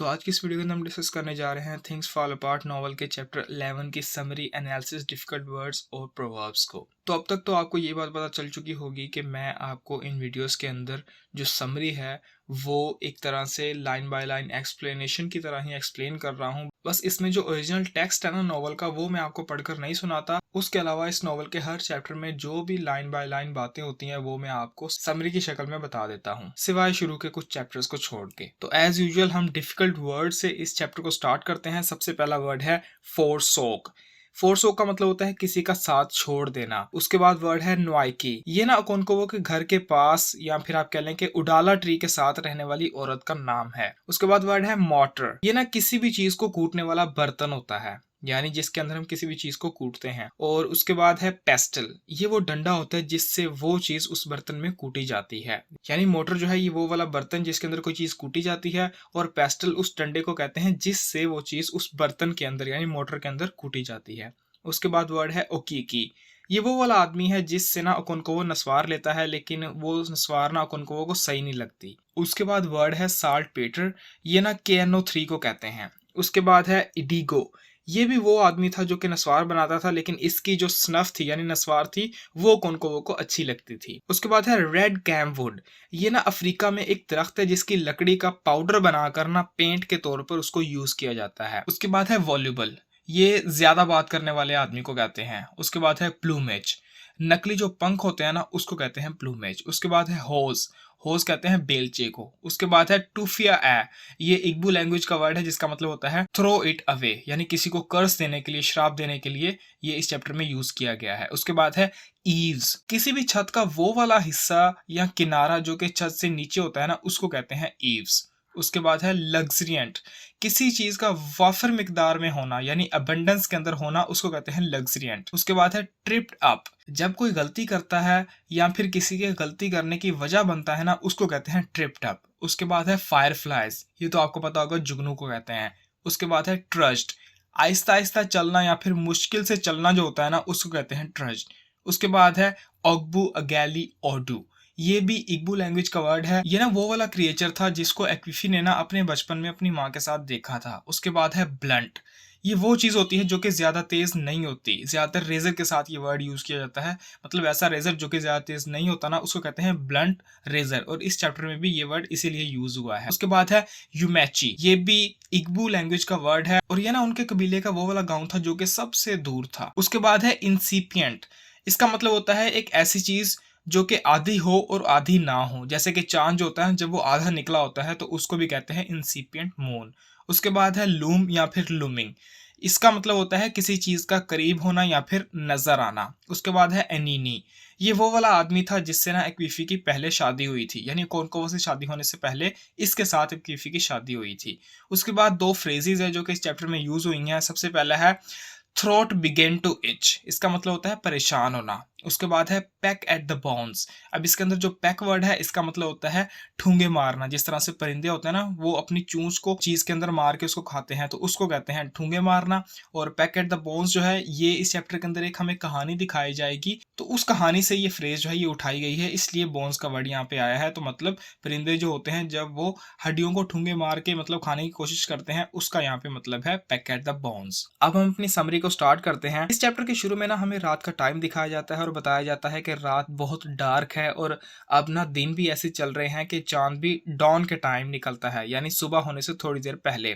तो आज की इस वीडियो के अंदर हम डिस्कस करने जा रहे हैं थिंग्स फॉल अपार्ट नॉवल के चैप्टर 11 की समरी एनालिसिस डिफिकल्ट वर्ड्स और प्रोवर्ब्स को। तो अब तक तो आपको ये बात पता चल चुकी होगी कि मैं आपको इन वीडियोस के अंदर जो समरी है वो एक तरह से लाइन बाय लाइन एक्सप्लेनेशन की तरह ही एक्सप्लेन कर रहा हूँ। बस इसमें जो ओरिजिनल टेक्स्ट है ना नॉवल का वो मैं आपको पढ़कर नहीं सुनाता। उसके अलावा इस नॉवल के हर चैप्टर में जो भी लाइन बाय लाइन बातें होती हैं वो मैं आपको समरी की शक्ल में बता देता हूँ, सिवाय शुरू के कुछ चैप्टर्स को छोड़ के। तो एज यूजुअल हम डिफिकल्ट वर्ड से इस चैप्टर को स्टार्ट करते हैं। सबसे पहला वर्ड है फोरसोक। फोरसोक का मतलब होता है किसी का साथ छोड़ देना। उसके बाद वर्ड है नुआइकी। ये ना ओकोनकोवो के घर के पास या फिर आप कह लें कि उडाला ट्री के साथ रहने वाली औरत का नाम है। उसके बाद वर्ड है मॉर्टर। ये ना किसी भी चीज को कूटने वाला बर्तन होता है, यानी जिसके अंदर हम किसी भी चीज को कूटते हैं। और उसके बाद है पेस्टल। ये वो डंडा होता है जिससे वो चीज उस बर्तन में कूटी जाती है। यानी मोटर जो है ये वो वाला बर्तन जिसके अंदर कोई चीज कूटी जाती है, और पेस्टल उस डंडे को कहते हैं जिससे वो चीज उस बर्तन के अंदर यानी मोटर के अंदर कूटी जाती है। उसके बाद वर्ड है ओकीकी। ये वो वाला आदमी है जिससे ना ओकोनकोवो नस्वार लेता है, लेकिन वो नस्वार ना ओकोनकोवो को सही नहीं लगती। उसके बाद वर्ड है साल्ट पेटर। ये ना KNO3 को कहते हैं। उसके बाद है इडिगो। ये भी वो आदमी था जो कि नस्वार बनाता था, लेकिन इसकी जो स्नफ थी यानी नस्वार थी वो कोनकोवो को अच्छी लगती थी। उसके बाद है रेड कैमवुड। ये ना अफ्रीका में एक दरख्त है जिसकी लकड़ी का पाउडर बनाकर ना पेंट के तौर पर उसको यूज किया जाता है। उसके बाद है वॉल्यूबल। ये ज्यादा बात करने वाले आदमी को कहते हैं। उसके बाद है प्लूमेज। नकली जो पंख होते हैं ना उसको कहते हैं प्लूमेज। उसके बाद है होज। होज कहते हैं बेलचे को। उसके बाद है टूफिया ए। ये इग्बू लैंग्वेज का वर्ड है जिसका मतलब होता है थ्रो इट अवे, यानी किसी को कर्ज देने के लिए, श्राप देने के लिए ये इस चैप्टर में यूज किया गया है। उसके बाद है ईव्स। किसी भी छत का वो वाला हिस्सा या किनारा जो कि छत से नीचे होता है ना उसको कहते हैं ईव्स। उसके बाद है लग्जरियंट। किसी चीज का वाफर मिकदार में होना यानी अबंडेंस के अंदर होना उसको कहते हैं लग्जरियंट। उसके बाद है ट्रिप्ड अप। जब कोई गलती करता है या फिर किसी के गलती करने की वजह बनता है ना उसको कहते हैं ट्रिप्ड अप। उसके बाद है फायरफ्लाइज। ये तो आपको पता होगा जुगनू को कहते हैं। उसके बाद है ट्रस्ट। आहिस्ता आहिस्ता चलना या फिर मुश्किल से चलना जो होता है ना उसको कहते हैं ट्रस्ट। उसके बाद है ओग्बू अगैली ओडू। ये भी इग्बू लैंग्वेज का वर्ड है। ये ना वो वाला क्रिएचर था जिसको एक्विफी ने ना अपने बचपन में अपनी माँ के साथ देखा था। उसके बाद है ब्लंट। ये वो चीज होती है जो कि ज्यादा तेज नहीं होती। ज्यादातर रेजर के साथ ये वर्ड यूज किया जाता है, मतलब ऐसा रेजर जो कि ज्यादा तेज नहीं होता ना उसको कहते हैं ब्लंट रेजर, और इस चैप्टर में भी ये वर्ड इसीलिए यूज हुआ है। उसके बाद है यूमैची। ये भी इग्बू लैंग्वेज का वर्ड है, और ये ना उनके कबीले का वो वाला गाँव था जो कि सबसे दूर था। उसके बाद है इंसिपियंट। इसका मतलब होता है एक ऐसी चीज जो कि आधी हो और आधी ना हो। जैसे कि चांद जो होता है जब वो आधा निकला होता है तो उसको भी कहते हैं इंसिपिएंट मून। उसके बाद है लूम या फिर लूमिंग। इसका मतलब होता है किसी चीज का करीब होना या फिर नजर आना। उसके बाद है एनीनी। ये वो वाला आदमी था जिससे ना एक्वीफी की पहले शादी हुई थी, यानी कोनकोवो से शादी होने से पहले इसके साथ एक्वीफी की शादी हुई थी। उसके बाद दो फ्रेजेस है जो कि इस चैप्टर में यूज हुई हैं। सबसे पहला है थ्रोट बिगेन टू इच। इसका मतलब होता है परेशान होना। उसके बाद है पैक एट द बोन्स। अब इसके अंदर जो पैक वर्ड है इसका मतलब होता है ठूंगे मारना। जिस तरह से परिंदे होते हैं ना वो अपनी चूंच को चीज के अंदर मार के उसको खाते हैं तो उसको कहते हैं ठूंगे मारना। और पैक एट द बोन्स जो है ये इस चैप्टर के अंदर एक हमें कहानी दिखाई जाएगी, तो उस कहानी से ये फ्रेज जो है ये उठाई गई है, इसलिए बोन्स का वर्ड यहाँ पे आया है। तो मतलब परिंदे जो होते हैं जब वो हड्डियों को ठूंगे मार के मतलब खाने की कोशिश करते हैं उसका यहाँ पे मतलब है पैक एट द बोन्स। अब हम अपनी समरी को स्टार्ट करते हैं। इस चैप्टर के शुरू में ना हमें रात का टाइम दिखाया जाता है और बताया जाता है कि रात बहुत डार्क है, और अब ना दिन भी ऐसे चल रहे हैं कि चांद भी डॉन के टाइम निकलता है, यानी सुबह होने से थोड़ी देर पहले।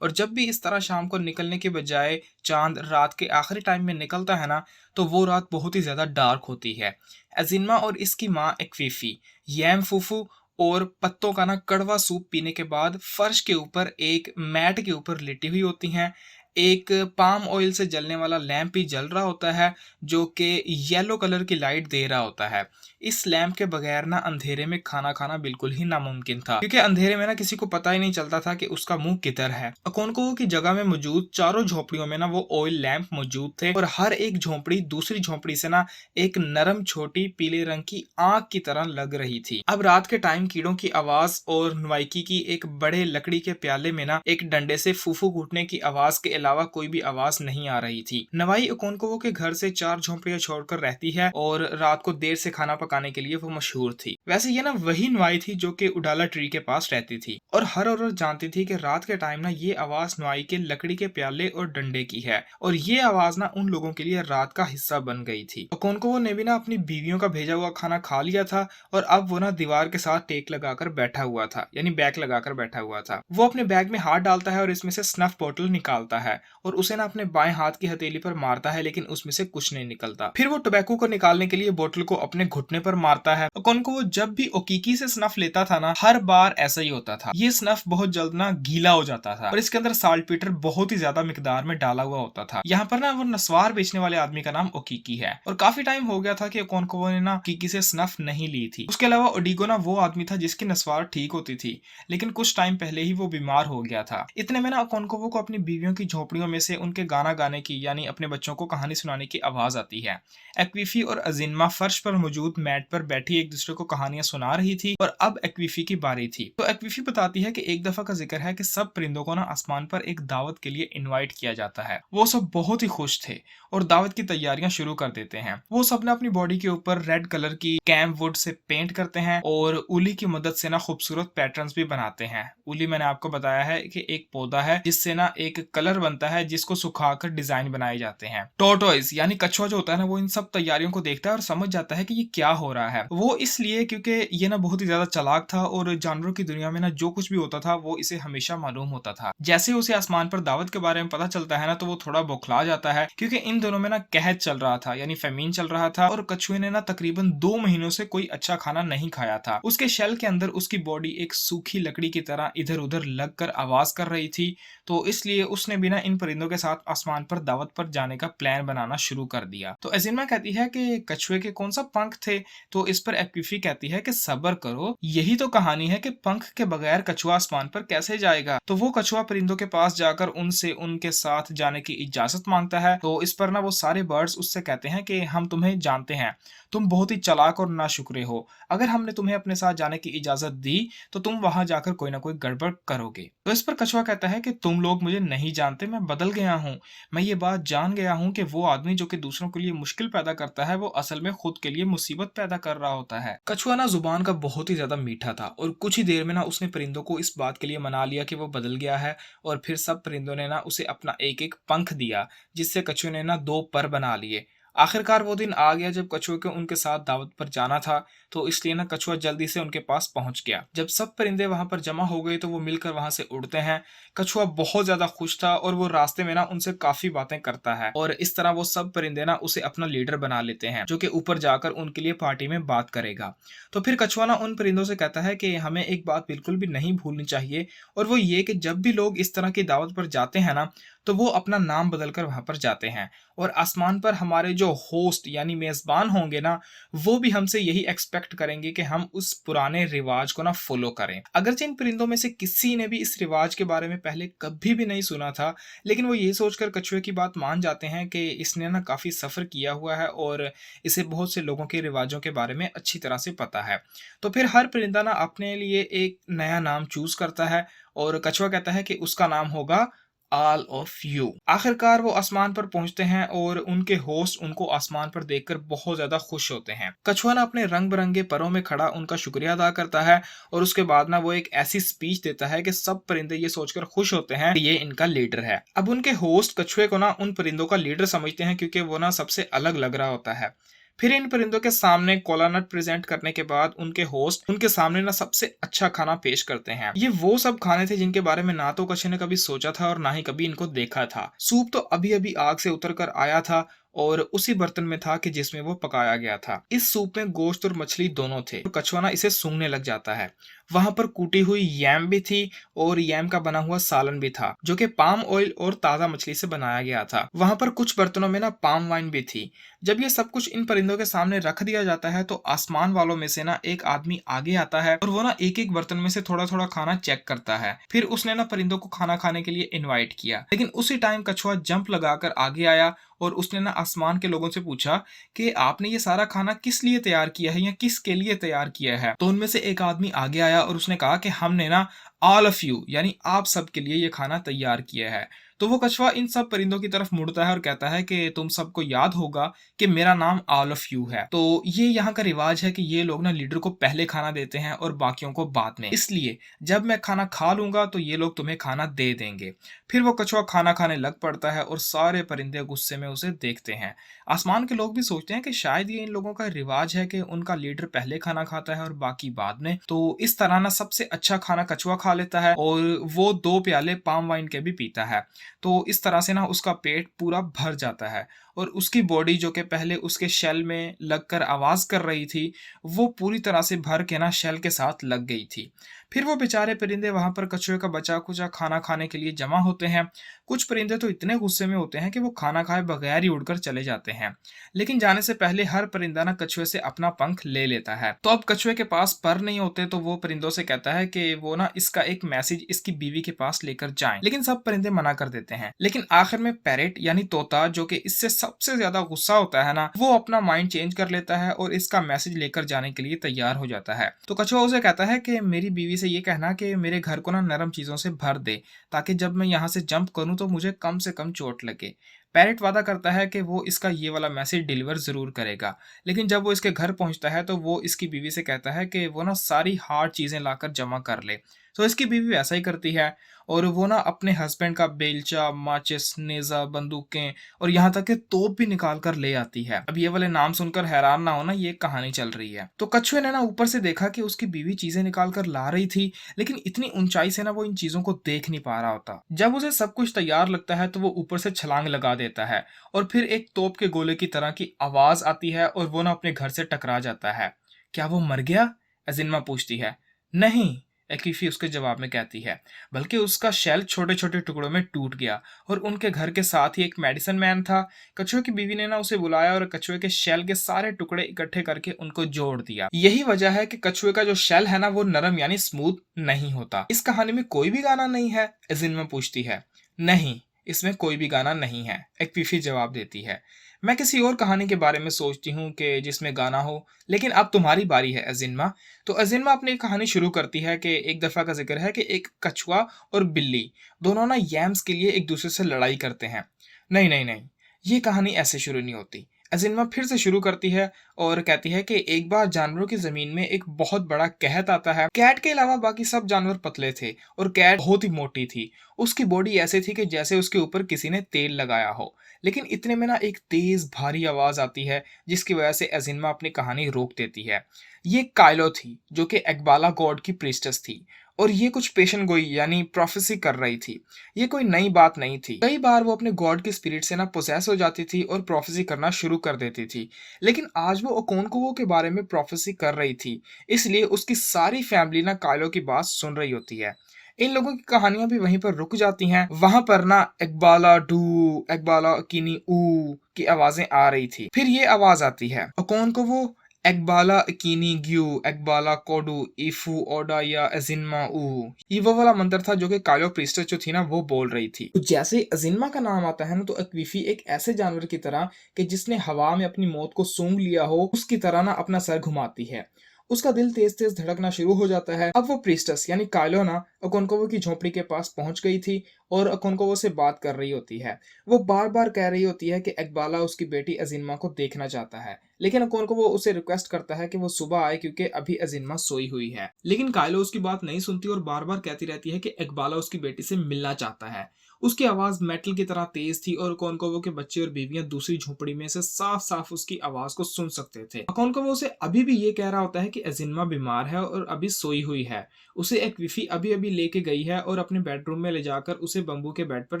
और जब भी इस तरह शाम को निकलने के बजाय चांद रात के आखिरी टाइम में निकलता है ना तो वो रात बहुत ही ज्यादा डार्क होती है। एजिनमा और इसकी माँ एक्वीफी यैम फूफू और पत्तों का ना कड़वा सूप पीने के बाद फर्श के ऊपर एक मैट के ऊपर लेटी हुई होती हैं। एक पाम ऑयल से जलने वाला लैंप भी जल रहा होता है जो कि येलो कलर की लाइट दे रहा होता है। इस लैंप के बगैर ना अंधेरे में खाना खाना बिल्कुल ही नामुमकिन था, क्योंकि अंधेरे में ना किसी को पता ही नहीं चलता था कि उसका मुंह किधर है। अकोनकोवो की जगह में मौजूद चारों झोपड़ियों में ना वो ऑयल लैंप मौजूद थे, और हर एक झोपड़ी दूसरी झोपड़ी से ना एक नरम छोटी पीले रंग की आंख की तरह लग रही थी। अब रात के टाइम कीड़ों की आवाज और नुआइकी की एक बड़े लकड़ी के प्याले में ना एक डंडे से फूफू घुटने की आवाज के अलावा कोई भी आवाज नहीं आ रही थी। नवाई ओकोंकोवो के घर से 4 झोंपड़ियां छोड़कर रहती है और रात को देर से खाना पकाने के लिए वो मशहूर थी। वैसे ये ना वही नवाई थी जो कि उडाला ट्री के पास रहती थी और हर औरत जानती थी कि रात के टाइम ना ये आवाज नवाई के लकड़ी के प्याले और डंडे की है और ये आवाज ना उन लोगों के लिए रात का हिस्सा बन गई थी। ओकोंकोवो ने भी ना अपनी बीवियों का भेजा हुआ खाना खा लिया था और अब वो ना दीवार के साथ टेक लगाकर बैठा हुआ था, यानी बैग लगाकर बैठा हुआ था। वो अपने बैग में हाथ डालता है और इसमें से स्नफ बोतल निकालता है और उसे ना अपने बाएं हाथ की हथेली पर मारता है, लेकिन उसमें से कुछ नहीं निकलता। फिर वो टोबैको को निकालने के लिए बोतल को अपने घुटने पर मारता है। ओकोंकोवो जब भी ओकीकी से स्नफ लेता था ना, हर बार ऐसा ही होता था। ये स्नफ बहुत जल्द ना गीला हो जाता था और इसके अंदर साल्टपीटर बहुत ही ज्यादा मिकदार में डाला हुआ होता था। यहाँ पर ना वो नस्वार बेचने वाले आदमी का नाम ओकीकी है और काफी टाइम हो गया था कि ओकोंकोवो ने ना ओकीकी से स्नफ नहीं ली थी। उसके अलावा ओडिगो ना वो आदमी था जिसकी नस्वार ठीक होती थी, लेकिन कुछ टाइम पहले ही वो बीमार हो गया था। इतने में ना ओकोंकोवो को अपनी बीवियों की झोपड़ियों में से उनके गाना गाने की, यानी अपने बच्चों को कहानी सुनाने की आवाज आती है। एक्वीफी और अजिन्मा फर्श पर मौजूद मैट पर बैठी एक दूसरे को कहानियां सुना रही थी और अब एक्वीफी की बारी थी। तो एक्वीफी बताती है कि एक दफा का जिक्र है कि सब परिंदों को ना आसमान पर एक दावत के लिए इनवाइट किया जाता है। वो सब बहुत ही खुश थे और दावत की तैयारियां शुरू कर देते हैं। वो सब ने अपनी बॉडी के ऊपर रेड कलर की कैम्प वुड से पेंट करते हैं और उली की मदद से ना खूबसूरत पैटर्न्स भी बनाते हैं। उली मैंने आपको बताया है कि एक पौधा है जिससे ना एक कलर बनता है जिसको सुखाकर डिजाइन बनाए जाते हैं। टोर्टोइस यानी कछुआ जो होता है ना, वो इन सब तैयारियों को देखता है और समझ जाता है कि ये क्या हो रहा है। वो इसलिए क्योंकि ये ना बहुत ही ज्यादा चालाक था और जानवरों की दुनिया में ना जो कुछ भी होता था वो इसे हमेशा मालूम होता था। जैसे उसे आसमान पर दावत के बारे में पता चलता है ना, तो वो थोड़ा बौखला जाता है क्योंकि इन दोनों में ना कहत चल रहा था, यानी फेमीन चल रहा था और कछुए ने ना तकरीबन 2 महीनों से कोई अच्छा खाना नहीं खाया था। उसके शेल के अंदर उसकी बॉडी एक सूखी लकड़ी की तरह इधर उधर लगकर आवाज कर रही थी, तो इसलिए उसने भी ना इन परिंदों के साथ आसमान पर दावत पर जाने का प्लान बनाना शुरू कर दिया। तो अजीमा कहती है कि कछुए के कौन सा पंख थे, तो इस पर एक्वीफी कहती है कि सब्र करो, यही तो कहानी है कि पंख के बगैर कछुआ आसमान पर कैसे जाएगा। तो वो कछुआ परिंदों के पास जाकर उनसे उनके साथ जाने की इजाजत मांगता है। तो इस पर ना वो सारे बर्ड्स उससे कहते हैं कि हम तुम्हें जानते हैं, तुम बहुत ही चालाक और नाशुक्रे हो। अगर हमने तुम्हें अपने साथ जाने की इजाजत दी तो तुम वहां जाकर कोई ना कोई गड़बड़ करोगे। तो इस पर कछुआ कहता है कि तुम लोग मुझे नहीं जानते, मैं बदल गया हूँ। मैं ये बात जान गया हूँ कि वो आदमी जो कि दूसरों के लिए मुश्किल पैदा करता है वो असल में खुद के लिए मुसीबत पैदा कर रहा होता है। कछुआ ना जुबान का बहुत ही ज्यादा मीठा था और कुछ ही देर में ना उसने परिंदों को इस बात के लिए मना लिया कि वो बदल गया है और फिर सब परिंदों ने ना उसे अपना एक एक पंख दिया, जिससे कछुए ने ना 2 पर बना लिए। आखिरकार वो दिन आ गया जब कछुए को उनके साथ दावत पर जाना था, तो इसलिए ना कछुआ जल्दी से उनके पास पहुंच गया। जब सब परिंदे वहां पर जमा हो गए तो वो मिलकर वहां से उड़ते हैं। कछुआ बहुत ज्यादा खुश था और वो रास्ते में ना उनसे काफी बातें करता है और इस तरह वो सब परिंदे ना उसे अपना लीडर बना लेते हैं, जो कि ऊपर जाकर उनके लिए पार्टी में बात करेगा। तो फिर कछुआ ना उन परिंदों से कहता है कि हमें एक बात बिल्कुल भी नहीं भूलनी चाहिए, और वो ये कि जब भी लोग इस तरह की दावत पर जाते हैं ना, तो वो अपना नाम बदलकर वहां पर जाते हैं और आसमान पर हमारे जो होस्ट यानी मेजबान होंगे ना, वो भी हमसे यही एक्सपेक्ट करेंगे कि हम उस पुराने रिवाज को ना फॉलो करें। अगरचे इन परिंदों में से किसी ने भी इस रिवाज के बारे में पहले कभी भी नहीं सुना था, लेकिन वो ये सोचकर कछुए की बात मान जाते हैं कि इसने ना काफी सफर किया हुआ है और इसे बहुत से लोगों के रिवाजों के बारे में अच्छी तरह से पता है। तो फिर हर परिंदा ना अपने लिए एक नया नाम चूज करता है और कछुआ कहता है कि उसका नाम होगा ऑल ऑफ यू। आखिरकार वो आसमान पर पहुंचते हैं और उनके होस्ट उनको आसमान पर देखकर बहुत ज्यादा खुश होते हैं। कछुआ ना अपने रंग बिरंगे परों में खड़ा उनका शुक्रिया अदा करता है और उसके बाद ना वो एक ऐसी स्पीच देता है कि सब परिंदे ये सोचकर खुश होते हैं कि ये इनका लीडर है। अब उनके होस्ट कछुए को ना उन परिंदों का लीडर समझते हैं क्योंकि वो ना सबसे अलग लग रहा होता है। फिर इन परिंदों के सामने कोलानट प्रेजेंट करने के बाद उनके होस्ट उनके सामने ना सबसे अच्छा खाना पेश करते हैं। ये वो सब खाने थे जिनके बारे में ना तो कछुए ने कभी सोचा था और ना ही कभी इनको देखा था। सूप तो अभी अभी आग से उतर कर आया था और उसी बर्तन में था कि जिसमें वो पकाया गया था। इस सूप में गोश्त और मछली दोनों थे। तो कछुआ ना इसे सूंघने लग जाता है। वहां पर कूटी हुई यैम भी थी और यैम का बना हुआ सालन भी था, जो कि पाम ऑयल और ताजा मछली से बनाया गया था। वहां पर कुछ बर्तनों में ना पाम वाइन भी थी। जब ये सब कुछ इन परिंदों के सामने रख दिया जाता है तो आसमान वालों में से ना एक आदमी आगे आता है और वो ना एक एक बर्तन में से थोड़ा थोड़ा खाना चेक करता है। फिर उसने ना परिंदों को खाना खाने के लिए इनवाइट किया, लेकिन उसी टाइम कछुआ जंप लगाकर आगे आया और उसने ना आसमान के लोगों से पूछा कि आपने ये सारा खाना किस लिए तैयार किया है या किसके लिए तैयार किया है। तो उनमें से एक आदमी आगे आया और उसने कहा कि हमने ना ऑल ऑफ यू यानी आप सब के लिए ये खाना तैयार किया है। तो वो कछुआ इन सब परिंदों की तरफ मुड़ता है और कहता है कि तुम सबको याद होगा कि मेरा नाम ऑल ऑफ यू है। तो ये यहाँ का रिवाज है कि ये लोग ना लीडर को पहले खाना देते हैं और बाकियों को बाद में। इसलिए जब मैं खाना खा लूंगा तो ये लोग तुम्हें खाना दे देंगे। फिर वो कछुआ खाना खाने लग पड़ता है और सारे परिंदे गुस्से में उसे देखते हैं। आसमान के लोग भी सोचते हैं कि शायद ये इन लोगों का रिवाज है कि उनका लीडर पहले खाना खाता है और बाकी बाद में। तो इस तरह ना सबसे अच्छा खाना कछुआ खा लेता है और वो 2 प्याले पाम वाइन के भी पीता है। तो इस तरह से ना उसका पेट पूरा भर जाता है और उसकी बॉडी जो कि पहले उसके शेल में लगकर आवाज कर रही थी, वो पूरी तरह से भर के ना शेल के साथ लग गई थी। फिर वो बेचारे परिंदे वहां पर कछुए का बचा कुचा खाना खाने के लिए जमा होते हैं। कुछ परिंदे तो इतने गुस्से में होते हैं कि वो खाना खाए बगैर ही उड़कर चले जाते हैं। लेकिन जाने से पहले हर परिंदा ना कछुए से अपना पंख ले लेता है। तो अब कछुए के पास पर नहीं होते तो वो परिंदों से कहता है कि वो ना इसका एक मैसेज इसकी बीवी के पास लेकर जाएं। लेकिन सब परिंदे मना कर देते हैं। लेकिन आखिर में पैरेट यानी तोता, जो कि इससे सबसे ज्यादा गुस्सा होता है ना, वो अपना माइंड चेंज कर लेता है और इसका मैसेज लेकर जाने के लिए तैयार हो जाता है। तो कछुआ उसे कहता है कि मेरी बीवी से ये कहना कि मेरे घर को ना नरम चीजों से भर दे, ताकि जब मैं यहाँ से जंप करूँ तो मुझे कम से कम चोट लगे। पैरेट वादा करता है कि वो इसका ये वाला मैसेज डिलीवर जरूर करेगा। लेकिन जब वो इसके घर पहुंचता है तो वो इसकी बीवी से कहता है कि वो ना सारी हार्ड चीजें लाकर जमा कर ले। तो इसकी बीवी ऐसा ही करती है और वो ना अपने हस्बैंड का बेलचा, माचिस, नेजा, बंदूकें और यहाँ तक कि तोप भी निकाल कर ले आती है। अब ये वाले नाम सुनकर हैरान ना होना, ये कहानी चल रही है। तो कछुए ने ना ऊपर से देखा कि उसकी बीवी चीजें निकाल कर ला रही थी, लेकिन इतनी ऊंचाई से ना वो इन चीजों को देख नहीं पा रहा होता। जब उसे सब कुछ तैयार लगता है तो वो ऊपर से छलांग लगा देता है और फिर एक तोप के गोले की तरह की आवाज आती है और वो ना अपने घर से टकरा जाता है। क्या वो मर गया? अजिन्मा पूछती है। नहीं, एक्वीफी उसके जवाब में कहती है, बल्कि उसका शेल छोटे छोटे टुकड़ों में टूट गया और उनके घर के साथ ही एक मेडिसिन मैन था। कछुए की बीवी ने ना उसे बुलाया और कछुए के शेल के सारे टुकड़े इकट्ठे करके उनको जोड़ दिया। यही वजह है कि कछुए का जो शेल है ना, वो नरम यानी स्मूथ नहीं होता। इस कहानी में कोई भी गाना नहीं है? एजिन्मा पूछती है। नहीं, इसमें कोई भी गाना नहीं है, एक्वीफी जवाब देती है। मैं किसी और कहानी के बारे में सोचती हूँ कि जिसमें गाना हो, लेकिन अब तुम्हारी बारी है अजिन्मा। तो अजिन्मा अपनी कहानी शुरू करती है कि एक दफा का जिक्र है कि एक कछुआ और बिल्ली दोनों ना यैम्स के लिए एक दूसरे से लड़ाई करते हैं। नहीं नहीं नहीं, ये कहानी ऐसे शुरू नहीं होती। अजिन्मा फिर से शुरू करती है और कहती है कि एक बार जानवरों की जमीन में एक बहुत बड़ा कहत आता है। कैट के अलावा बाकी सब जानवर पतले थे और कैट बहुत ही मोटी थी। उसकी बॉडी ऐसे थी कि जैसे उसके ऊपर किसी ने तेल लगाया हो। लेकिन इतने में ना एक तेज भारी आवाज आती है, जिसकी वजह से अजिन्मा अपनी कहानी रोक देती है। ये काइलो थी, जो कि एक्बाला गॉड की प्रीस्टेस थी और ये कुछ पेशन गोई यानी प्रोफेसी कर रही थी। ये कोई नई बात नहीं थी। कई बार वो अपने गॉड की स्पिरिट से ना पोसेस हो जाती थी और प्रोफेसी करना शुरू कर देती थी। लेकिन आज वो ओकोनकोवो के बारे में प्रोफेसी कर रही थी, इसलिए उसकी सारी फैमिली ना काइलो की बात सुन रही होती है। इन लोगों की कहानियां भी वहीं पर रुक जाती हैं। वहां पर ना एकबाला डू, एकबाला किनी ऊ की आवाजें आ रही थी। फिर ये आवाज आती है, ओकोनकोवो एकबाला इकिनी ग्यू एकबाला कोडू इफू ओडा या अजिन्मा ऊ। ये वो वाला मंत्र था जो कि काइलो प्रीस्टेस जो थी ना, वो बोल रही थी। तो जैसे अजिन्मा का नाम आता है ना, तो एक्वीफी एक ऐसे जानवर की तरह कि जिसने हवा में अपनी मौत को सूंघ लिया हो, उसकी तरह ना अपना सर घुमाती है। उसका दिल तेज तेज धड़कना शुरू हो जाता है। अब वो प्रीस्टेस यानी काइलो ना ओकोनकोवो की झोपड़ी के पास पहुंच गई थी और ओकोनकोवो से बात कर रही होती है। वो बार बार कह रही होती है कि एकबाला उसकी बेटी अजिन्मा को देखना चाहता है, लेकिन ओकोनकोवो उसे रिक्वेस्ट करता है कि वो सुबह आए क्योंकि अभी अजिन्मा सोई हुई है। लेकिन काइलो उसकी बात नहीं सुनती और बार बार कहती रहती है कि एकबाला उसकी बेटी से मिलना चाहता है। उसकी आवाज मेटल की तरह तेज थी और ओकोनकोवो के बच्चे और बीवियां दूसरी झोपड़ी में से साफ साफ उसकी आवाज को सुन सकते थे। ओकोनकोवो उसे अभी भी ये कह रहा होता है कि अजिन्मा बीमार है और अभी सोई हुई है। उसे एक विफी अभी अभी लेके गई है और अपने बेडरूम में ले जाकर उसे बम्बू के बेड पर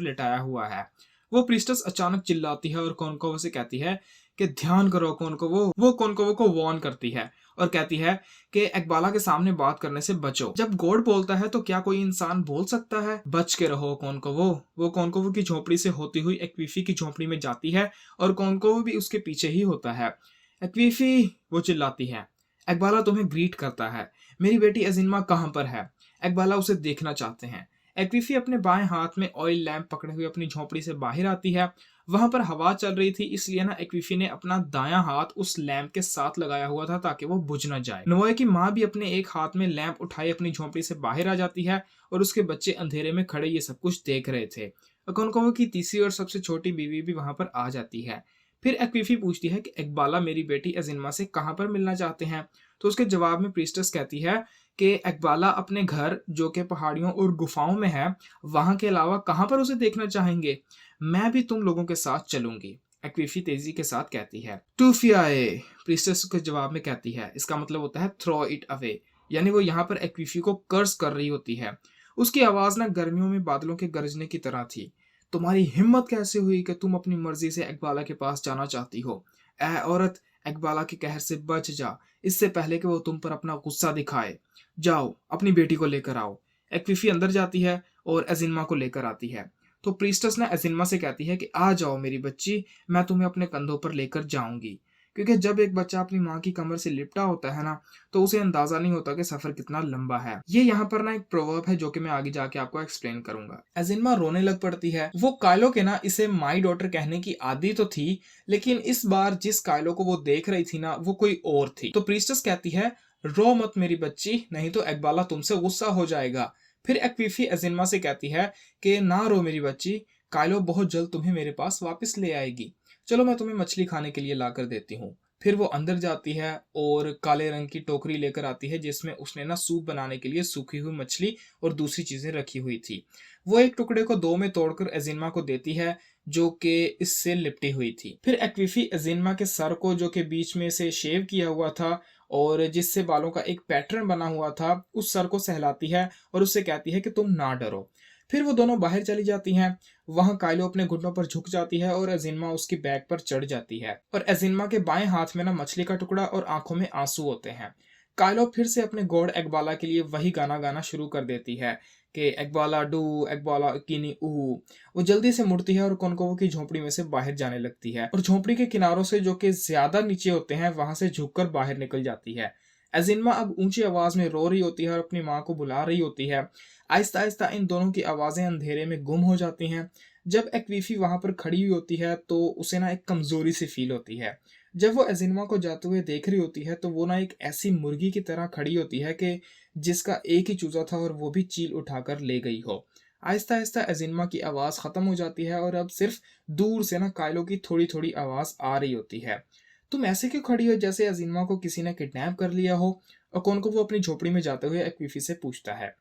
लिटाया हुआ है। वो प्रीस्टेस अचानक चिल्लाती है और ओकोनकोवो से कहती है कि ध्यान करो ओकोनकोवो। वो ओकोनकोवो को वार्न करती है और कहती है कि एकबाला के सामने बात करने से बचो। जब गॉड बोलता है तो क्या कोई इंसान बोल सकता है? बच के रहो ओकोनकोवो। वो ओकोनकोवो की झोपड़ी से होती हुई एक्वीफी की झोपड़ी में जाती है और ओकोनकोवो भी उसके पीछे ही होता है। एक्वीफी, वो चिल्लाती है। एकबाला तुम्हें ग्रीट करता है। मेरी बेटी अजिन्मा कहाँ पर है? एकबाला उसे देखना चाहते हैं। एक्वीफी अपने बाएं हाथ में ऑयल लैंप पकड़े हुए अपनी झोपड़ी से बाहर आती है। वहां पर हवा चल रही थी, इसलिए ना एक्वीफी ने अपना दायां हाथ उस लैंप के साथ लगाया हुआ था ताकि वो बुझ न जाए। नोए की माँ भी अपने एक हाथ में लैंप उठाए अपनी झोपड़ी से बाहर आ जाती है और उसके बच्चे अंधेरे में खड़े ये सब कुछ देख रहे थे। अकोनकागुआ की तीसरी और सबसे छोटी बीवी भी वहां पर आ जाती है। फिर एक्वीफी पूछती है कि इकबाला मेरी बेटी अजिन्मा से कहाँ पर मिलना चाहते हैं। तो उसके जवाब में प्रीस्टस कहती है कि इकबाला अपने घर जो कि पहाड़ियों और गुफाओं में है, वहां के अलावा कहाँ पर उसे देखना चाहेंगे। मैं भी तुम लोगों के साथ चलूंगी। एक्वीफी तेजी के साथ कहती है टूफियाए। प्रीस्टस के जवाब में कहती है, इसका मतलब होता है थ्रो इट अवे, यानी वो यहाँ पर एक्वीफी को कर्ज कर रही होती है। उसकी आवाज ना गर्मियों में बादलों के गरजने की तरह थी। तुम्हारी हिम्मत कैसे हुई कि तुम अपनी मर्जी से इकबाला के पास जाना चाहती हो। ऐ औरत, इकबाला के कहर से बच जा, इससे पहले कि वो तुम पर अपना गुस्सा दिखाए। जाओ अपनी बेटी को लेकर आओ। एक्विफी अंदर जाती है और एजिन्मा को लेकर आती है। तो प्रीस्टस ने एजिन्मा से कहती है कि आ जाओ मेरी बच्ची, मैं तुम्हें अपने कंधों पर लेकर जाऊंगी। क्योंकि जब एक बच्चा अपनी माँ की कमर से लिपटा होता है ना, तो उसे अंदाजा नहीं होता कि सफर कितना लंबा है। ये यहाँ पर ना एक प्रोवर्ब है जो कि मैं आगे जाके आपको एक्सप्लेन करूंगा। एजिन्मा रोने लग पड़ती है। वो कायलो के ना इसे माई डॉटर कहने की आदी तो थी, लेकिन इस बार जिस कायलो को वो देख रही थी ना, वो कोई और थी। तो प्रीस्टस कहती है रो मत मेरी बच्ची, नहीं तो इकबाला तुमसे गुस्सा हो जाएगा। फिर एक्वीफी एजिन्मा से कहती है कि ना रो मेरी बच्ची, कायलो बहुत जल्द तुम्हें मेरे पास वापस ले आएगी। चलो मैं तुम्हें मछली खाने के लिए ला कर देती हूँ। फिर वो अंदर जाती है और काले रंग की टोकरी लेकर आती है जिसमें उसने ना सूप बनाने के लिए सूखी हुई मछली और दूसरी चीजें रखी हुई थी। वो एक टुकड़े को दो में तोड़कर एजिन्मा को देती है जो कि इससे लिपटी हुई थी। फिर एक्वीफी एजिन्मा के सर को जो कि बीच में से शेव किया हुआ था और जिससे बालों का एक पैटर्न बना हुआ था, उस सर को सहलाती है और उससे कहती है कि तुम ना डरो। फिर वो दोनों बाहर चली जाती हैं। वहां कायलो अपने घुटनों पर झुक जाती है और एजिन्मा उसकी बैक पर चढ़ जाती है और एजिन्मा के बाएं हाथ में ना मछली का टुकड़ा और आंखों में आंसू होते हैं। कायलो फिर से अपने गॉड इकबाला के लिए वही गाना गाना शुरू कर देती है कि इकबाला डू इकबाला किनी ऊ। वो जल्दी से मुड़ती है और कोनकोवो की झोपड़ी में से बाहर जाने लगती है और झोपड़ी के किनारों से जो कि ज्यादा नीचे होते हैं वहां से झुककर बाहर निकल जाती है। एजिन्मा अब ऊंची आवाज में रो रही होती है और अपनी माँ को बुला रही होती है। आहिस्ता आहिस्ता इन दोनों की आवाजें अंधेरे में गुम हो जाती हैं। जब एक्वीफी वहां पर खड़ी हुई होती है तो उसे ना एक कमजोरी सी फील होती है। जब वो एजिन्मा को जाते हुए देख रही होती है तो वो ना एक ऐसी मुर्गी की तरह खड़ी होती है कि जिसका एक ही चूजा था और वो भी चील उठाकर ले गई हो। आहिस्ता आहिस्ता एजिन्मा की आवाज खत्म हो जाती है और अब सिर्फ दूर से ना कायलो की थोड़ी थोड़ी आवाज आ रही होती है। तुम ऐसे क्यों खड़ी हो जैसे एजिन्मा को किसी ने किडनैप कर लिया हो। अकोन को वो अपनी झोपड़ी में जाते हुए एक्वीफी से पूछता है।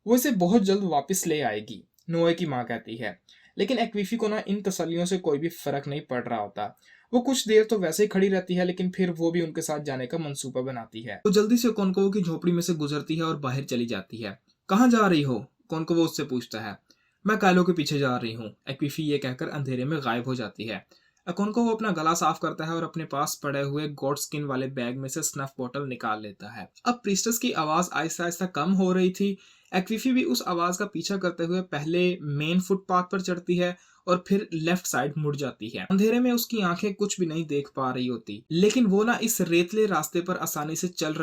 वो इसे बहुत जल्द वापस ले आएगी, नोए की माँ कहती है। लेकिन एक्वीफी को ना इन तसल्लियों से कोई भी फर्क नहीं पड़ रहा होता। वो कुछ देर तो वैसे ही खड़ी रहती है लेकिन फिर वो भी उनके साथ जाने का मंसूबा बनाती है। वो जल्दी से कोनकोवो की झोपड़ी में से गुजरती है और बाहर चली जाती है। कहाँ जा रही हो? कोनकोवो उससे पूछता है। मैं कायलो के पीछे जा रही हूँ, एक्वीफी ये कहकर अंधेरे में गायब हो जाती है। कोनकोवो अपना गला साफ करता है और अपने पास पड़े हुए गोट स्किन वाले बैग में से स्नफ बोतल निकाल लेता है। अब प्रीस्टस की आवाज आहिस्ता आहिस्ता कम हो रही थी। एक्वीफी भी उस आवाज का पीछा करते हुए पहले मेन फुटपाथ पर चढ़ती है और फिर लेफ्ट साइड मुड़ जाती है। अंधेरे में उसकी आंखें कुछ भी नहीं देख पा रही होती, लेकिन वो ना इस रेतले रास्ते पर आसानी से चल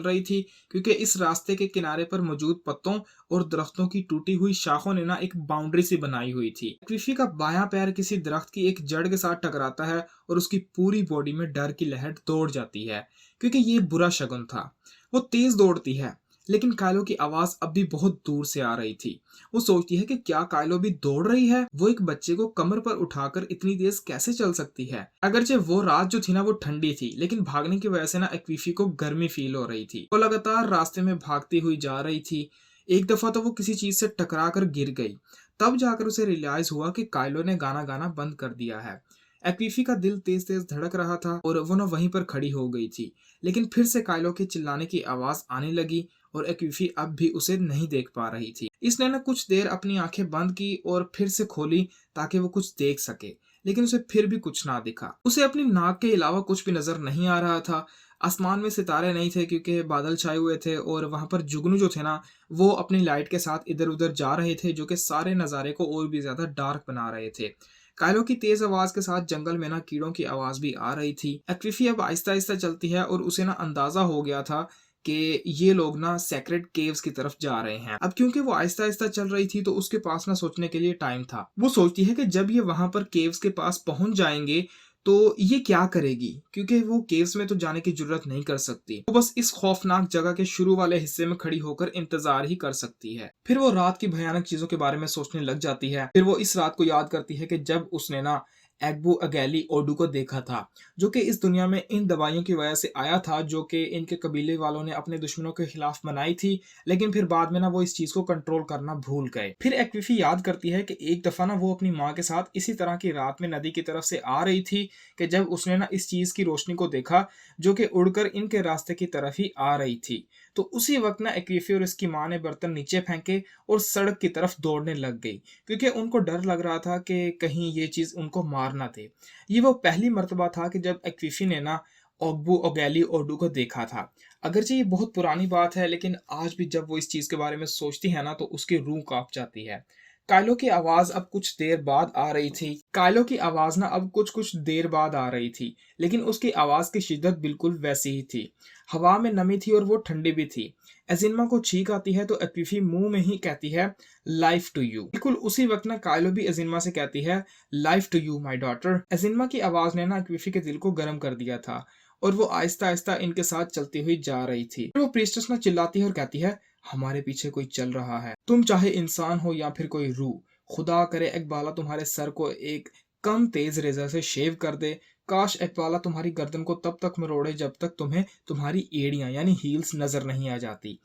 रही थी क्योंकि इस रास्ते के किनारे पर मौजूद पत्तों और दरख्तों की टूटी हुई शाखों ने ना एक बाउंड्री सी बनाई हुई थी। क्विफी का बायां पैर किसी दरख्त की एक जड़ के साथ टकराता है और उसकी पूरी बॉडी में डर की लहर दौड़ जाती है क्योंकि ये बुरा शगुन था। वो तेज दौड़ती है लेकिन कायलो की आवाज अब भी बहुत दूर से आ रही थी। वो सोचती है कि क्या कायलो भी दौड़ रही है। वो एक बच्चे को कमर पर उठाकर इतनी तेज कैसे चल सकती है। अगरचे वो रात जो थी ना वो ठंडी थी, लेकिन भागने की वजह से ना एक्वीफी को गर्मी फील हो रही थी। वो लगातार रास्ते में भागती हुई जा रही थी। एक दफा तो वो किसी चीज से टकरा कर गिर गई। तब जाकर उसे रियलाइज हुआ कि कायलो ने गाना गाना बंद कर दिया है। एक्वीफी का दिल तेज तेज धड़क रहा था और वो न वहीं पर खड़ी हो गई थी। लेकिन फिर से कायलो के चिल्लाने की आवाज आने लगी और एक्वीफी अब भी उसे नहीं देख पा रही थी। इसने न कुछ देर अपनी आंखें बंद की और फिर से खोली ताकि वो कुछ देख सके, लेकिन उसे फिर भी कुछ ना दिखा। उसे अपनी नाक के अलावा कुछ भी नजर नहीं आ रहा था। आसमान में सितारे नहीं थे क्योंकि बादल छाए हुए थे और वहां पर जुगनू जो थे ना वो अपनी लाइट के साथ इधर उधर जा रहे थे जो कि सारे नज़ारे को और भी ज्यादा डार्क बना रहे थे। कायलो की तेज आवाज के साथ जंगल में ना कीड़ों की आवाज भी आ रही थी। एक्वीफी अब आहिस्ता आहिस्ता चलती है और उसे ना अंदाजा हो गया था कि ये लोग ना सेक्रेट केव्स की तरफ जा रहे हैं। अब क्योंकि वो आहिस्ता आहिस्ता चल रही थी तो उसके पास ना सोचने के लिए टाइम था। वो सोचती है कि जब ये वहां पर केव्स के पास पहुंच जाएंगे तो ये क्या करेगी, क्योंकि वो केव्स में तो जाने की जरूरत नहीं कर सकती, वो बस इस खौफनाक जगह के शुरू वाले हिस्से में खड़ी होकर इंतजार ही कर सकती है। फिर वो रात की भयानक चीजों के बारे में सोचने लग जाती है। फिर वो इस रात को याद करती है कि जब उसने ना एग्बू अगेली ओडू को देखा था, जो कि इस दुनिया में इन दवाइयों की वजह से आया था, जो कि इनके कबीले वालों ने अपने दुश्मनों के खिलाफ बनाई थी। लेकिन फिर बाद में ना वो इस चीज को कंट्रोल करना भूल गए। फिर एक्विफी याद करती है कि एक दफा ना वो अपनी माँ के साथ इसी तरह की रात में नदी की तरफ से आ रही थी कि जब उसने ना इस चीज की रोशनी को देखा, जो कि उड़कर इनके रास्ते की तरफ ही आ रही थी। तो उसी वक्त ना एक्विफी और इसकी माँ ने बर्तन नीचे फेंके और सड़क की तरफ दौड़ने लग गई, क्योंकि उनको डर लग रहा था कि कहीं ये चीज उनको मार ना दे। ये वो पहली मर्तबा था कि जब एक्विफी ने ना ओग्बू ओगैली ओडू को देखा था। अगरचे ये बहुत पुरानी बात है, लेकिन आज भी जब वो इस चीज के बारे में सोचती है ना, तो उसकी रूह कांप जाती है। काइलो की आवाज अब कुछ देर बाद आ रही थी। काइलो की आवाज ना अब कुछ कुछ देर बाद आ रही थी, लेकिन उसकी आवाज की शिद्दत बिल्कुल वैसी ही थी। हवा में नमी थी और वो ठंडी भी थी। एजिनमा को छींक आती है तो एक्विफी मुंह में ही कहती है, लाइफ टू यू। बिल्कुल उसी वक्त ना काइलो भी एजिनमा से कहती है, life to you my daughter. एजिनमा की आवाज ने ना एक्विफी के दिल को गर्म कर दिया था और वो आहिस्ता आहिस्ता इनके साथ चलती हुई जा रही थी। फिर वो प्रीस्टेस ना चिल्लाती है और कहती है, हमारे पीछे कोई चल रहा है, तुम चाहे इंसान हो या फिर कोई रूह, खुदा करे इकबाला तुम्हारे सर को एक कम तेज रेजर से शेव कर दे। काश इकबाला तुम्हारी गर्दन को तब तक मरोड़े जब तक तुम्हें तुम्हारी एड़ियां यानी हील्स नजर नहीं आ जाती।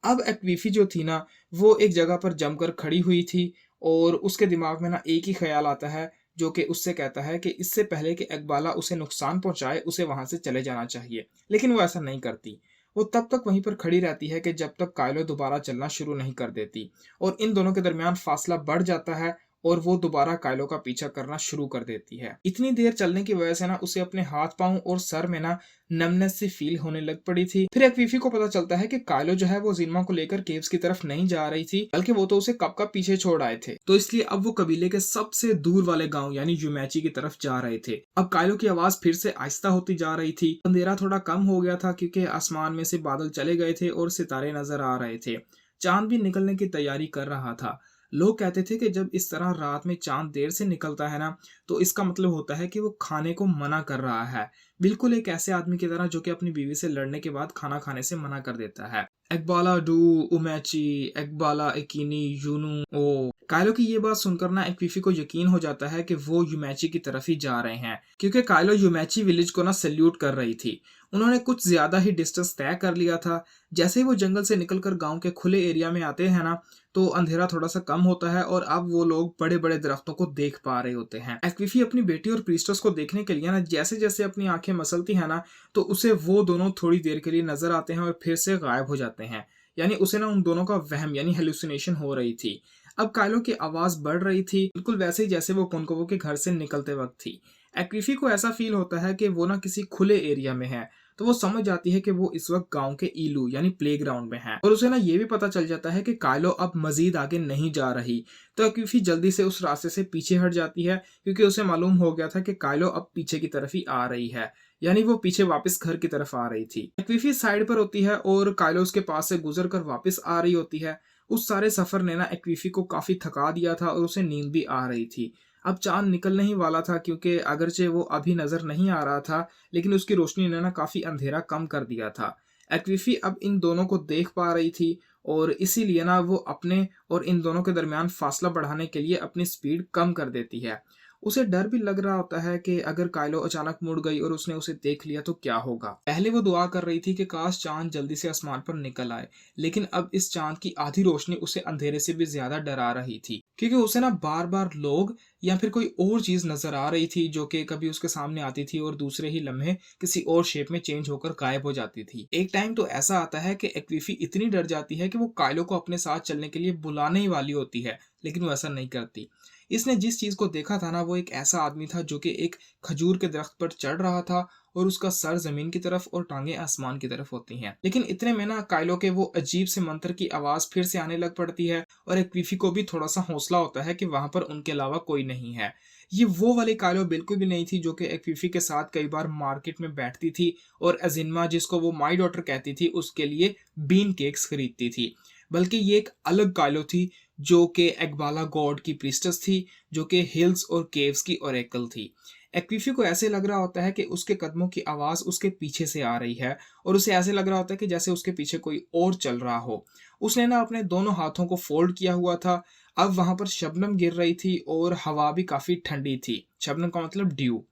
अब एक्वीफी जो थी ना, वो एक जगह पर जमकर खड़ी हुई थी और उसके दिमाग में ना एक ही ख्याल आता है, जो कि उससे कहता है कि इससे पहले कि इकबाला उसे नुकसान पहुंचाए, उसे वहां से चले जाना चाहिए। लेकिन वो ऐसा नहीं करती। वो तब तक वहीं पर खड़ी रहती है कि जब तक काइलो दोबारा चलना शुरू नहीं कर देती, और इन दोनों के दरमियान फासला बढ़ जाता है और वो दोबारा काइलो का पीछा करना शुरू कर देती है। इतनी देर चलने की वजह से ना उसे अपने हाथ पांव और सर में ना नमनेस सी फील होने लग पड़ी थी। फिर एक्वीफी को पता चलता है कि काइलो जो है वो जिन्मा को लेकर केव्स की तरफ नहीं जा रही थी, बल्कि वो तो उसे कब कब पीछे छोड़ आए थे। तो इसलिए अब वो कबीले के सबसे दूर वाले गांव यानी यूमैची की तरफ जा रहे थे। अब काइलो की आवाज फिर से आहिस्ता होती जा रही थी। अंधेरा थोड़ा कम हो गया था क्योंकि आसमान में से बादल चले गए थे और सितारे नजर आ रहे थे। चांद भी निकलने की तैयारी कर रहा था। लोग कहते थे कि जब इस तरह रात में चांद देर से निकलता है ना, तो इसका मतलब होता है कि वो खाने को मना कर रहा है। बिल्कुल एक ऐसे आदमी की तरह जो कि अपनी बीवी से लड़ने के बाद खाना खाने से मना कर देता है। एकबाला डू उमैची, एकबाला एकिनी यूनू ओ। काइलो की ये बात सुनकर ना एक्वीफी को यकीन हो जाता है कि वो यूमैची की तरफ ही जा रहे हैं, क्योंकि काइलो यूमैची विलेज को ना सल्यूट कर रही थी। उन्होंने कुछ ज्यादा ही डिस्टेंस तय कर लिया था। जैसे ही वो जंगल से निकलकर गांव के खुले एरिया में आते हैं ना, तो अंधेरा थोड़ा सा कम होता है और अब वो लोग बड़े बड़े दरख्तों को देख पा रहे होते हैं। एक्विफी अपनी बेटी और प्रीस्टस को देखने के लिए ना जैसे जैसे अपनी आंखें मसलती है ना, तो उसे वो दोनों थोड़ी देर के लिए नजर आते हैं और फिर से गायब हो जाते हैं। यानी उसे ना उन दोनों का वहम यानी हेलुसिनेशन हो रही थी। अब काइलो की आवाज बढ़ रही थी, बिल्कुल वैसे ही जैसे वो कुनकोवो के घर से निकलते वक्त थी। एक्विफी को ऐसा फील होता है कि वो ना किसी खुले एरिया में है, तो वो समझ जाती है कि वो इस वक्त गांव के ईलू यानी प्लेग्राउंड में है। और उसे ना ये भी पता चल जाता है कि काइलो अब मजीद आगे नहीं जा रही। तो एक्विफी जल्दी से उस रास्ते से पीछे हट जाती है, क्योंकि उसे मालूम हो गया था कि काइलो अब पीछे की तरफ ही आ रही है, यानी वो पीछे वापस घर की तरफ आ रही थी। एक्विफी साइड पर होती है और काइलो उसके पास से गुजर कर वापस आ रही होती है। उस सारे सफर ने ना एक्विफी को काफी थका दिया था और उसे नींद भी आ रही थी। अब चांद निकलने ही वाला था, क्योंकि अगरचे वो अभी नजर नहीं आ रहा था, लेकिन उसकी रोशनी ने ना काफी अंधेरा कम कर दिया था। एक्विफी अब इन दोनों को देख पा रही थी और इसीलिए ना वो अपने और इन दोनों के दरमियान फासला बढ़ाने के लिए अपनी स्पीड कम कर देती है। उसे डर भी लग रहा होता है कि अगर काइलो अचानक मुड़ गई और उसने उसे देख लिया तो क्या होगा। पहले वो दुआ कर रही थी कि काश चांद जल्दी से आसमान पर निकल आए, लेकिन अब इस चांद की आधी रोशनी उसे अंधेरे से भी ज्यादा डरा रही थी, क्योंकि उसे ना बार बार लोग या फिर कोई और चीज नजर आ रही थी, जो कि कभी उसके सामने आती थी और दूसरे ही लम्हे किसी और शेप में चेंज होकर गायब हो जाती थी। एक टाइम तो ऐसा आता है कि एक्विफी इतनी डर जाती है कि वो काइलो को अपने साथ चलने के लिए बुलाने ही वाली होती है, लेकिन वो ऐसा नहीं करती। इसने जिस चीज को देखा था ना, वो एक ऐसा आदमी था जो कि एक खजूर के दरख्त पर चढ़ रहा था और उसका सर जमीन की तरफ और टांगे आसमान की तरफ होती हैं। लेकिन इतने में ना काइलो के वो अजीब से मंत्र की आवाज फिर से आने लग पड़ती है और एक्विफी को भी थोड़ा सा हौसला होता है कि वहां पर उनके अलावा कोई नहीं है। ये वो वाली काइलो बिल्कुल भी नहीं थी जो कि एक्विफी के साथ कई बार मार्केट में बैठती थी और अजिन्मा, जिसको वो माई डॉटर कहती थी, उसके लिए बीन केक्स खरीदती थी। बल्कि ये एक अलग काइलो थी जो कि एकबाला गॉड की प्रीस्टेस थी, जो कि हिल्स और केव्स की ओरेकल थी। एक्वीफी को ऐसे लग रहा होता है कि उसके कदमों की आवाज उसके पीछे से आ रही है और उसे ऐसे लग रहा होता है कि जैसे उसके पीछे कोई और चल रहा हो। उसने ना अपने दोनों हाथों को फोल्ड किया हुआ था। अब वहां पर शबनम गिर रही थी और हवा भी काफी ठंडी थी। शबनम का मतलब ड्यू।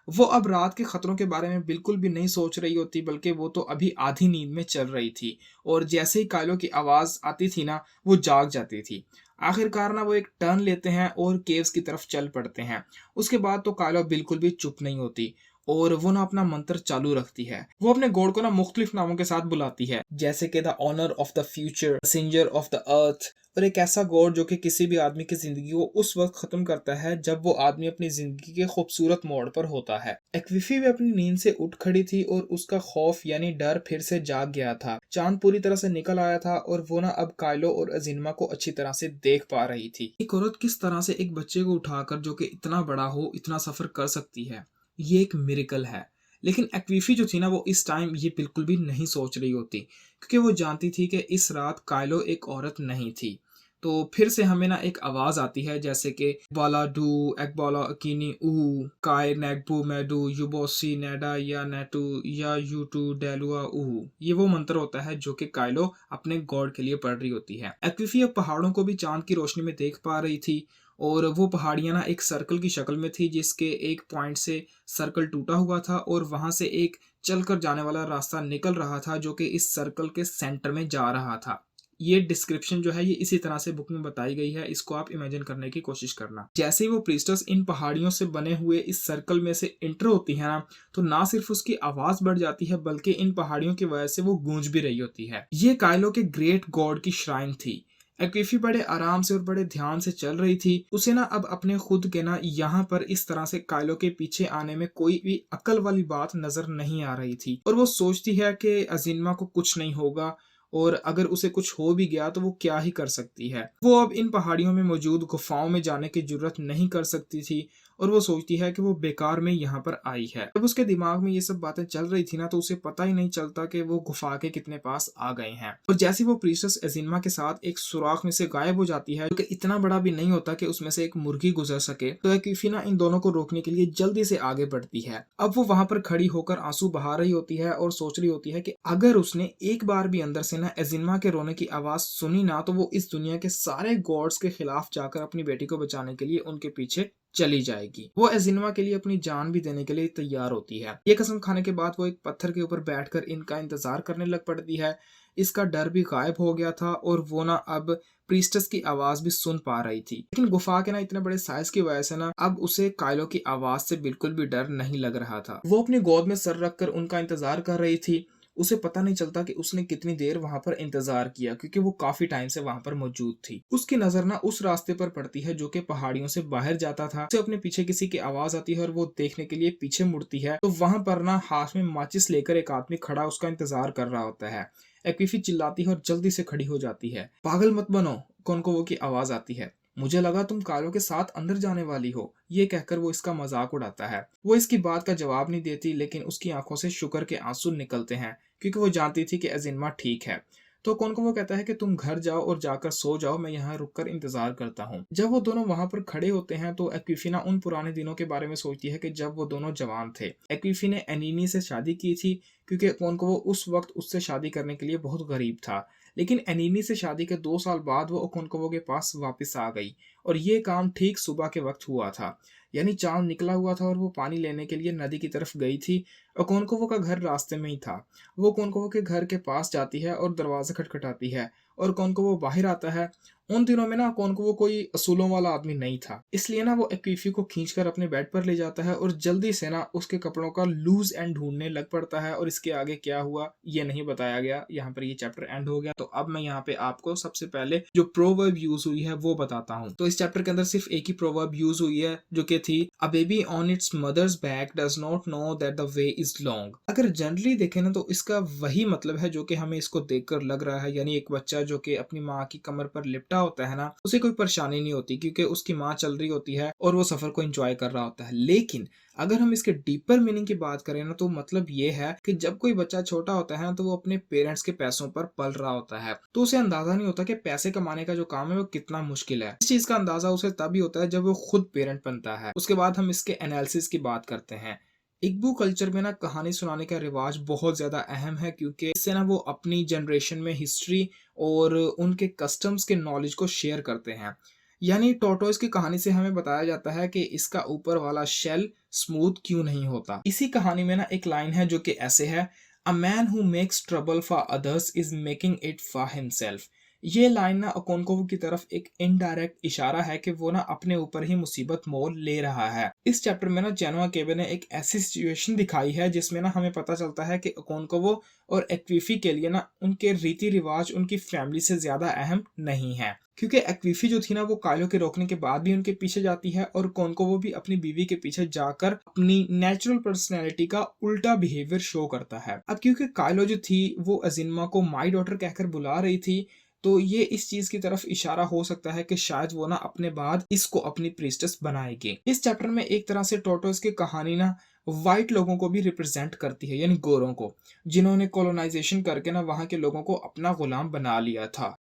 वो अब रात के खतरों के बारे में बिल्कुल भी नहीं सोच रही होती, बल्कि वो तो अभी आधी नींद में चल रही थी। और जैसे ही कायलो की आवाज आती थी ना, वो जाग जाती थी। आखिरकार ना वो एक टर्न लेते हैं और केव्स की तरफ चल पड़ते हैं। उसके बाद तो कायलो बिल्कुल भी चुप नहीं होती और वो ना अपना मंत्र चालू रखती है। वो अपने गॉड को ना मुख्तलिफ नामों के साथ बुलाती है, जैसे कि the honour of the future, messenger of the earth, और एक ऐसा गॉड जो कि किसी भी आदमी की जिंदगी को उस वक्त खत्म करता है जब वो आदमी अपनी जिंदगी के खूबसूरत मोड़ पर होता है। एक्विफी भी अपनी नींद से उठ खड़ी थी और उसका खौफ यानी डर फिर से जाग गया था। चांद पूरी तरह से निकल आया था और वो ना अब कायलो और अजीनमा को अच्छी तरह से देख पा रही थी। एक औरत किस तरह से एक बच्चे को उठाकर, जो कि इतना बड़ा हो, इतना सफर कर सकती है, ये एक मिरेकल है। लेकिन एक्विफी जो थी ना, वो इस टाइम ये बिल्कुल भी नहीं सोच रही होती, क्योंकि वो जानती थी कि इस रात कायलो एक औरत नहीं थी। तो फिर से हमें ना एक आवाज आती है, जैसे कि बाला डू एकबाला अकीनी ऊ काय नेगबू मैडू युबोसी नेडा या नेटू या यूटू डेलुआ ऊ। ये वो मंत्र होता है जो कि कायलो अपने गॉड के लिए पढ़ रही होती है। एक्विफी अब पहाड़ों को भी चांद की रोशनी में देख पा रही थी और वो पहाड़ियां ना एक सर्कल की शक्ल में थी, जिसके एक पॉइंट से सर्कल टूटा हुआ था और वहां से एक चलकर जाने वाला रास्ता निकल रहा था जो कि इस सर्कल के सेंटर में जा रहा था। ये डिस्क्रिप्शन जो है ये इसी तरह से बुक में बताई गई है, इसको आप इमेजिन करने की कोशिश करना। जैसे ही वो प्रीस्टस इन पहाड़ियों से बने हुए इस सर्कल में से एंटर होती है ना, तो ना सिर्फ उसकी आवाज बढ़ जाती है बल्कि इन पहाड़ियों की वजह से वो गूंज भी रही होती है। ये कायलो के ग्रेट गॉड की श्राइन थी। एक्विफी बड़े आराम से और बड़े ध्यान से चल रही थी। उसे ना अब अपने खुद के ना यहाँ पर इस तरह से कायलो के पीछे आने में कोई भी अकल वाली बात नजर नहीं आ रही थी और वो सोचती है कि अजीनमा को कुछ नहीं होगा और अगर उसे कुछ हो भी गया तो वो क्या ही कर सकती है। वो अब इन पहाड़ियों में मौजूद गुफाओं में जाने की जरूरत नहीं कर सकती थी और वो सोचती है कि वो बेकार में यहाँ पर आई है। जब उसके दिमाग में ये सब बातें चल रही थी ना, तो उसे पता ही नहीं चलता कि वो गुफा के कितने पास आ गए हैं। और जैसे वो प्रीस्टस एजिनमा के साथ एक सुराख में से गायब हो जाती है, जो कि इतना बड़ा भी नहीं होता कि उसमें से एक मुर्गी गुजर सके, तो एक्विफीना इन दोनों को रोकने के लिए जल्दी से आगे बढ़ती है। अब वो वहां पर खड़ी होकर आंसू बहा रही होती है और सोच रही होती है कि अगर उसने एक बार भी अंदर से ना एजिनमा के रोने की आवाज सुनी ना, तो वो इस दुनिया के सारे गॉड्स के खिलाफ जाकर अपनी बेटी को बचाने के लिए उनके पीछे चली जाएगी। वो एजिनमा के लिए अपनी जान भी देने के लिए तैयार होती है। ये कसम खाने के बाद वो एक पत्थर के ऊपर बैठकर इनका इंतजार करने लग पड़ती है। इसका डर भी गायब हो गया था और वो ना अब प्रीस्टस की आवाज भी सुन पा रही थी। लेकिन गुफा के ना इतने बड़े साइज की वजह से ना अब उसे कायलो की आवाज से बिल्कुल भी डर नहीं लग रहा था। वो अपनी गोद में सर रखकर उनका इंतजार कर रही थी। उसे पता नहीं चलता कि उसने कितनी देर वहां पर इंतजार किया, क्योंकि वो काफी टाइम से वहां पर मौजूद थी। उसकी नजर ना उस रास्ते पर पड़ती है जो कि पहाड़ियों से बाहर जाता था। उसे अपने पीछे किसी की आवाज आती है और वो देखने के लिए पीछे मुड़ती है, तो वहां पर ना हाथ में माचिस लेकर एक आदमी खड़ा उसका इंतजार कर रहा होता है। एक्विफी चिल्लाती है और जल्दी से खड़ी हो जाती है। पागल मत बनो, कोनकोवो की आवाज आती है। मुझे लगा तुम कालो के साथ अंदर जाने वाली हो। ये कहकर वो इसका मजाक उड़ाता है। वो इसकी बात का जवाब नहीं देती, लेकिन उसकी आंखों से शुक्र के आंसू निकलते हैं, क्योंकि वो जानती थी कि एजिनमा ठीक है। तो कोनकोवो कहता है कि तुम घर जाओ और जाकर सो जाओ, मैं यहाँ रुककर इंतजार करता हूँ। जब वो दोनों वहां पर खड़े होते हैं तो एक्विफीना उन पुराने दिनों के बारे में सोचती है कि जब वो दोनों जवान थे। एक्विफी ने एनीनी से शादी की थी, क्योंकि कोनकोवो उस वक्त उससे शादी करने के लिए बहुत गरीब था। लेकिन एनीनी से शादी के 2 साल बाद वो ओकोनकोवो के पास वापस आ गई और ये काम ठीक सुबह के वक्त हुआ था। यानी चांद निकला हुआ था और वो पानी लेने के लिए नदी की तरफ गई थी। ओकोनकोवो का घर रास्ते में ही था। वो कोनकोवो के घर के पास जाती है और दरवाजा खटखटाती है और कोनकोवो बाहर आता है। उन दिनों में ना कोनकोवो कोई असूलों वाला आदमी नहीं था, इसलिए ना वो एक्विफी को खींचकर अपने बेड पर ले जाता है और जल्दी से ना उसके कपड़ों का लूज एंड ढूंढने लग पड़ता है। और इसके आगे क्या हुआ ये नहीं बताया गया। यहाँ पर ये चैप्टर एंड हो गया। तो अब मैं यहाँ पे आपको सबसे पहले जो प्रोवर्ब यूज हुई है वो बताता हूँ। तो इस चैप्टर के अंदर सिर्फ एक ही प्रोवर्ब यूज हुई है, जो कि थी a baby on its mother's back does not know that the way is long. अगर जनरली देखें ना, तो इसका वही मतलब है जो कि हमें इसको देखकर लग रहा है, यानी एक बच्चा जो कि अपनी माँ की कमर पर लिपटा होता है ना, उसे कोई परेशानी नहीं होती क्योंकि उसकी माँ चल रही होती है और वो सफर को एंजॉय कर रहा होता है। लेकिन अगर हम इसके डीपर मीनिंग की बात करें ना, तो मतलब ये है कि जब कोई बच्चा छोटा होता है ना, तो वो अपने पेरेंट्स के पैसों पर पल रहा होता है, तो उसे अंदाजा नहीं होता कि पैसे कमाने का जो काम है वो कितना मुश्किल है। इस चीज का अंदाजा उसे तभी होता है जब वो खुद पेरेंट बनता है। उसके बाद हम इसके एनालिसिस की बात करते हैं। इग्बू कल्चर में ना कहानी सुनाने का रिवाज बहुत ज्यादा अहम है, क्योंकि इससे ना वो अपनी जनरेशन में हिस्ट्री और उनके कस्टम्स के नॉलेज को शेयर करते हैं। यानी टोटोइस की कहानी से हमें बताया जाता है कि इसका ऊपर वाला शेल स्मूथ क्यों नहीं होता। इसी कहानी में ना एक लाइन है जो कि ऐसे है, a man who makes trouble for others is making it for himself. ये लाइन ना ओकोंको की तरफ एक इनडायरेक्ट इशारा है कि वो ना अपने ऊपर ही मुसीबत मोल ले रहा है। इस चैप्टर में ना चेनुआ केबे ने एक ऐसी सिचुएशन दिखाई है जिसमें ना हमें पता चलता है कि ओकोंको और एक्वीफी के लिए ना उनके रीति रिवाज उनकी फैमिली से ज्यादा अहम नहीं है, क्योंकि एक्वीफी जो थी ना वो कायलो के रोकने के बाद भी उनके पीछे जाती है और कोनको भी अपनी बीवी के पीछे जाकर अपनी नेचुरल पर्सनैलिटी का उल्टा बिहेवियर शो करता है। अब क्योंकि कायलो जो थी वो अजिन्मा को माई डॉटर कहकर बुला रही थी, तो ये इस चीज की तरफ इशारा हो सकता है कि शायद वो ना अपने बाद इसको अपनी प्रीस्टेस बनाएगी। इस चैप्टर में एक तरह से टोटोस की कहानी ना वाइट लोगों को भी रिप्रेजेंट करती है, यानी गोरों को, जिन्होंने कॉलोनाइजेशन करके ना वहां के लोगों को अपना गुलाम बना लिया था।